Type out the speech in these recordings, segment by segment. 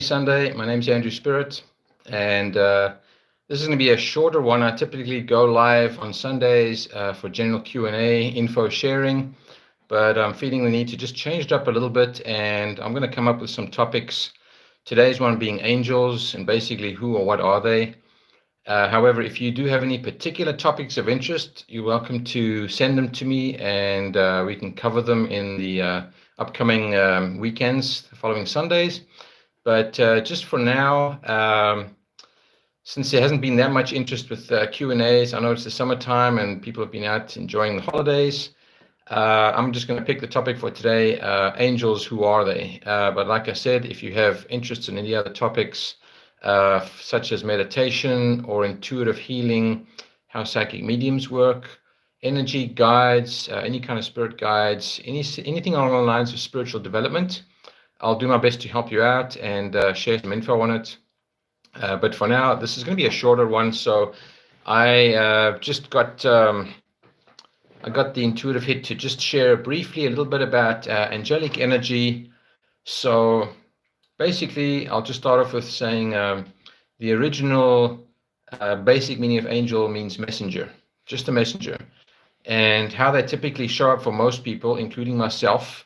Sunday. My name's Andrew Spirit, and this is going to be a shorter one. I typically go live on Sundays for general Q&A, info sharing, but I'm feeling the need to just change it up a little bit, and I'm going to come up with some topics. Today's one being angels, and basically who or what are they. However, if you do have any particular topics of interest, you're welcome to send them to me, and we can cover them in the upcoming weekends, the following Sundays. But just for now, since there hasn't been that much interest with Q&As, I know it's the summertime and people have been out enjoying the holidays. I'm just going to pick the topic for today, angels, who are they? But like I said, if you have interest in any other topics, such as meditation or intuitive healing, how psychic mediums work, energy guides, any kind of spirit guides, anything along the lines of spiritual development, I'll do my best to help you out and share some info on it. But for now, this is going to be a shorter one. So I just got I got the intuitive hit to just share briefly a little bit about angelic energy. So basically, I'll just start off with saying the original basic meaning of angel means messenger, just a messenger. And how they typically show up for most people, including myself,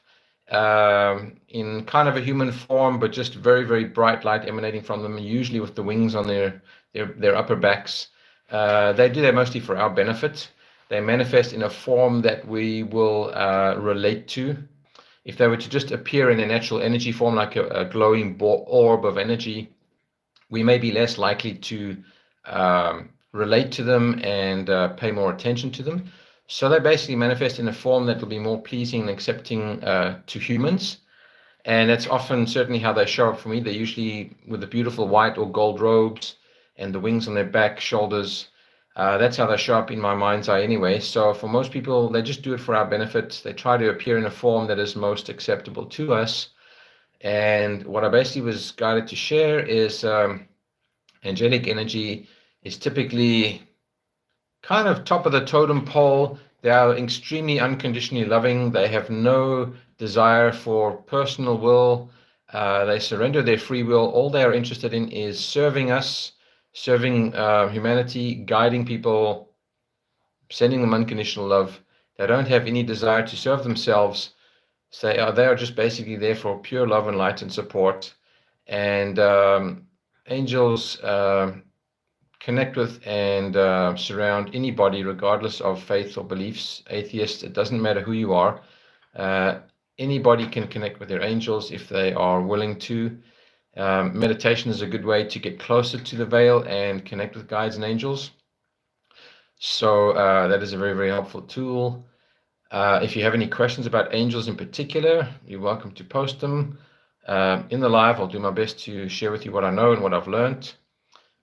in kind of a human form, but just very, very bright light emanating from them, usually with the wings on their upper backs. They do that mostly for our benefit. They manifest in a form that we will relate to. If they were to just appear in a natural energy form, like a glowing orb of energy, we may be less likely to relate to them and pay more attention to them. So they basically manifest in a form that will be more pleasing and accepting to humans. And that's often certainly how they show up for me. They're usually with the beautiful white or gold robes and the wings on their back, shoulders. That's how they show up in my mind's eye anyway. So for most people, they just do it for our benefit. They try to appear in a form that is most acceptable to us. And what I basically was guided to share is angelic energy is typically kind of top of the totem pole. They are extremely unconditionally loving. They have no desire for personal will. They surrender their free will. All they are interested in is serving us, serving humanity, guiding people, sending them unconditional love. They don't have any desire to serve themselves. So they are just basically there for pure love and light and support. And angels connect with and surround anybody, regardless of faith or beliefs. Atheists, it doesn't matter who you are. Anybody can connect with their angels if they are willing to. Meditation is a good way to get closer to the veil and connect with guides and angels. So that is a very, very helpful tool. If you have any questions about angels in particular, you're welcome to post them. In the live, I'll do my best to share with you what I know and what I've learned.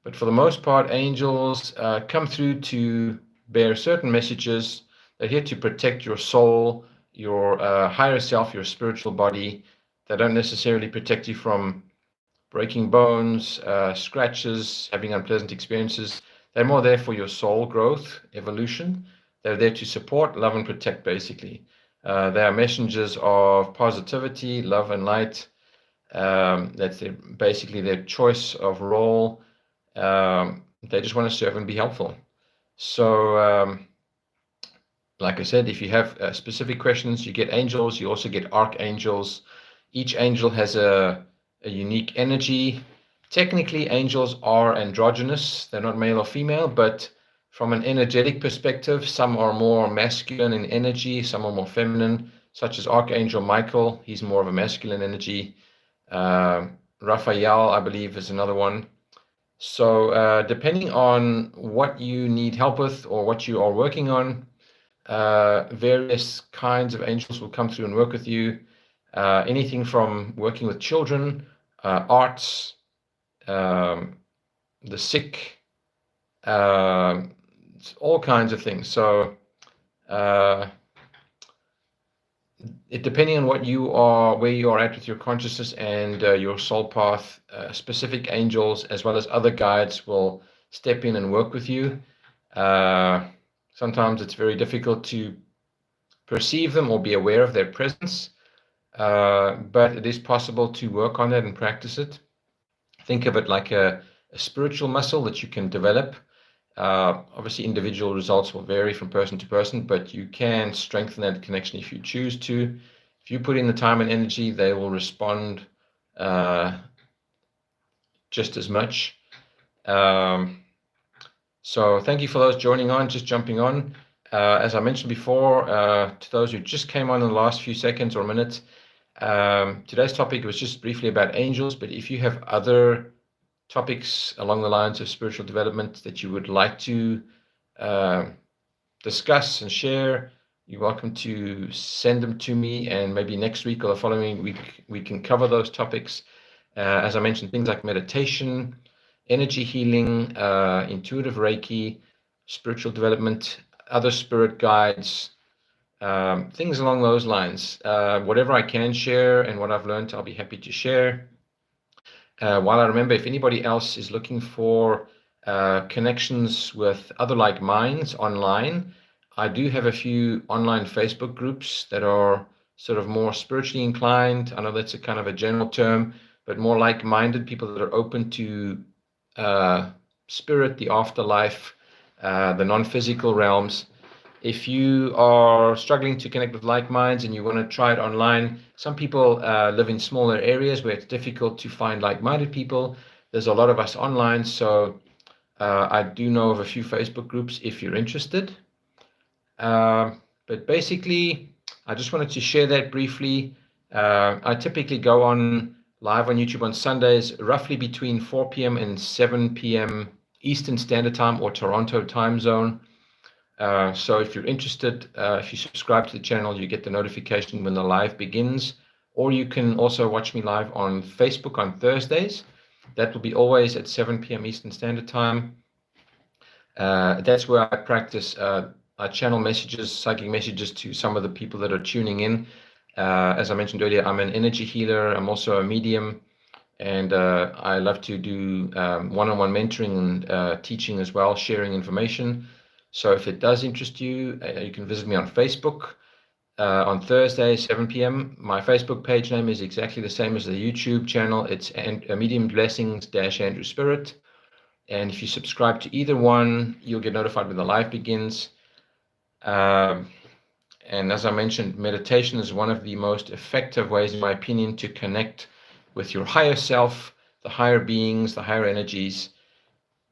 But for the most part, angels come through to bear certain messages. They're here to protect your soul, your higher self, your spiritual body. They don't necessarily protect you from breaking bones, scratches, having unpleasant experiences. They're more there for your soul growth, evolution. They're there to support, love, and protect, basically. They are messengers of positivity, love, and light. That's basically their choice of role. They just want to serve and be helpful. So, like I said, if you have specific questions, you get angels. You also get archangels. Each angel has a unique energy. Technically, angels are androgynous. They're not male or female, but from an energetic perspective, some are more masculine in energy, some are more feminine, such as Archangel Michael. He's more of a masculine energy. Raphael, I believe, is another one. So depending on what you need help with or what you are working on, various kinds of angels will come through and work with you. Anything from working with children, arts, the sick, all kinds of things. So depending on what you are, where you are at with your consciousness and your soul path, specific angels as well as other guides will step in and work with you. Sometimes it's very difficult to perceive them or be aware of their presence, but it is possible to work on that and practice it. Think of it like a spiritual muscle that you can develop. Obviously, individual results will vary from person to person, but you can strengthen that connection if you choose to. If you put in the time and energy, they will respond just as much. So thank you for those joining on, just jumping on. As I mentioned before, to those who just came on in the last few seconds or minutes, today's topic was just briefly about angels, but if you have other topics along the lines of spiritual development that you would like to discuss and share, you're welcome to send them to me, and maybe next week or the following week we can cover those topics. As I mentioned, things like meditation, energy healing, intuitive Reiki, spiritual development, other spirit guides, things along those lines. Whatever I can share and what I've learned, I'll be happy to share. While I remember, if anybody else is looking for connections with other like minds online, I do have a few online Facebook groups that are sort of more spiritually inclined. I know that's a kind of a general term, but more like-minded people that are open to spirit, the afterlife, the non-physical realms. If you are struggling to connect with like minds and you want to try it online, some people live in smaller areas where it's difficult to find like-minded people. There's a lot of us online, so I do know of a few Facebook groups if you're interested. But basically, I just wanted to share that briefly. I typically go on live on YouTube on Sundays, roughly between 4 p.m. and 7 p.m. Eastern Standard Time or Toronto time zone. So if you're interested, if you subscribe to the channel, you get the notification when the live begins, or you can also watch me live on Facebook on Thursdays. That will be always at 7 p.m. Eastern Standard Time. That's where I practice. I channel messages, psychic messages to some of the people that are tuning in. As I mentioned earlier, I'm an energy healer. I'm also a medium, and I love to do one-on-one mentoring and teaching as well, sharing information. So if it does interest you, you can visit me on Facebook on Thursday, 7 p.m. My Facebook page name is exactly the same as the YouTube channel. It's Mediumblessings-Andrew Spirit. And if you subscribe to either one, you'll get notified when the live begins. And as I mentioned, meditation is one of the most effective ways, in my opinion, to connect with your higher self, the higher beings, the higher energies.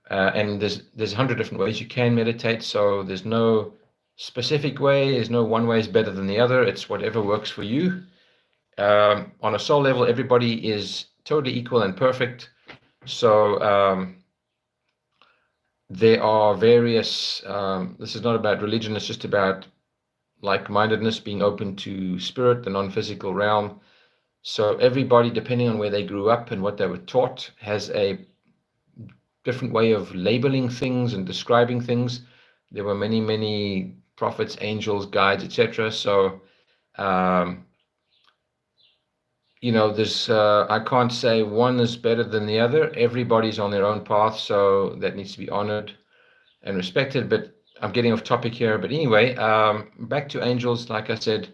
And there's 100 different ways you can meditate, so there's no specific way. There's no one way is better than the other. It's whatever works for you. On a soul level, everybody is totally equal and perfect. So there are various, this is not about religion, it's just about like-mindedness, being open to spirit, the non-physical realm. So everybody, depending on where they grew up and what they were taught, has a different way of labeling things and describing things. There were many, many prophets, angels, guides, etc. So, there's I can't say one is better than the other. Everybody's on their own path, so that needs to be honored and respected. But I'm getting off topic here. But anyway, back to angels. Like I said,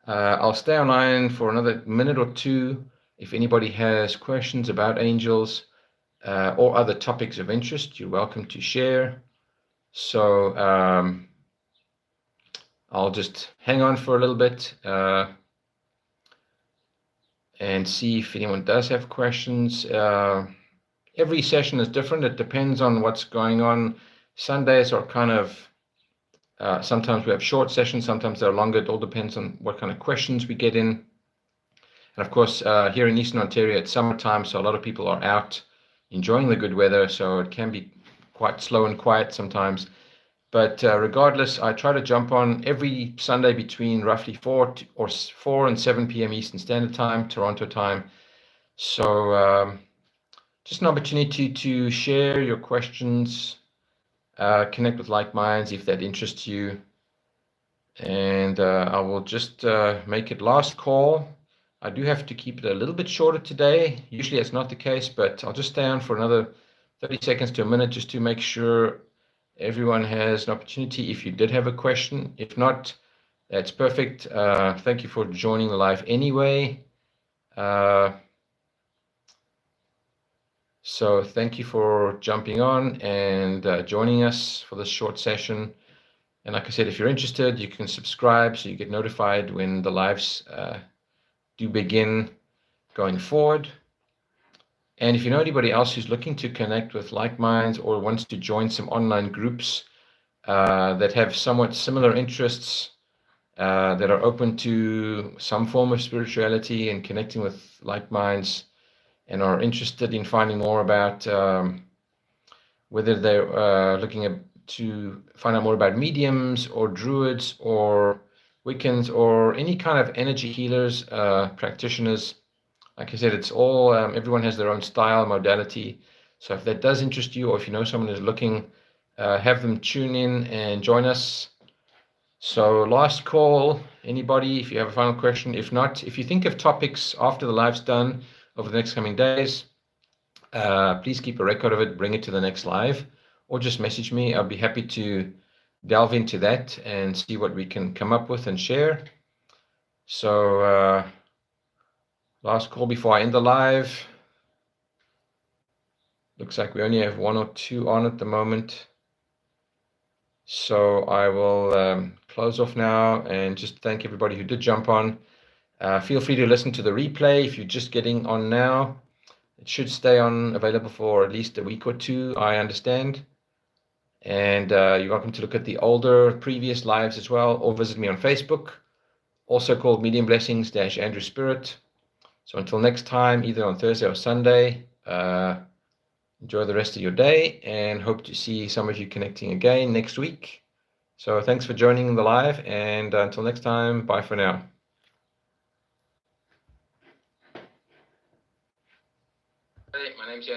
I'll stay online for another minute or two. If anybody has questions about angels or other topics of interest, you're welcome to share. So I'll just hang on for a little bit and see if anyone does have questions. Every session is different. It depends on what's going on. Sundays are kind of, sometimes we have short sessions, sometimes they're longer. It all depends on what kind of questions we get in. And of course, here in Eastern Ontario, it's summertime, so a lot of people are out enjoying the good weather, so it can be quite slow and quiet sometimes. But regardless, I try to jump on every Sunday between roughly 4 and 7 p.m. Eastern Standard Time, Toronto time. So just an opportunity to share your questions, connect with like minds if that interests you. And I will just make it last call. I do have to keep it a little bit shorter today. Usually it's not the case, but I'll just stay on for another 30 seconds to a minute just to make sure everyone has an opportunity if you did have a question. If not, that's perfect. Thank you for joining the live anyway. So thank you for jumping on and joining us for this short session. And like I said, if you're interested, you can subscribe so you get notified when the lives do begin going forward. And if you know anybody else who's looking to connect with like minds or wants to join some online groups that have somewhat similar interests, that are open to some form of spirituality and connecting with like minds, and are interested in finding more about whether they're looking to find out more about mediums or druids or Wiccans or any kind of energy healers, practitioners. Like I said, it's all, everyone has their own style, modality. So if that does interest you, or if you know someone who's looking, have them tune in and join us. So last call, anybody, if you have a final question. If not, if you think of topics after the live's done over the next coming days, please keep a record of it, bring it to the next live, or just message me. I'll be happy to delve into that and see what we can come up with and share. So last call before I end the live. Looks like we only have one or two on at the moment. So I will close off now and just thank everybody who did jump on. Feel free to listen to the replay if you're just getting on now. It should stay on available for at least a week or two, I understand. And you're welcome to look at the older previous lives as well, or visit me on Facebook, also called Medium Blessings - Andrew Spirit. So until next time, either on Thursday or Sunday, enjoy the rest of your day and hope to see some of you connecting again next week. So thanks for joining the live, and until next time, bye for now.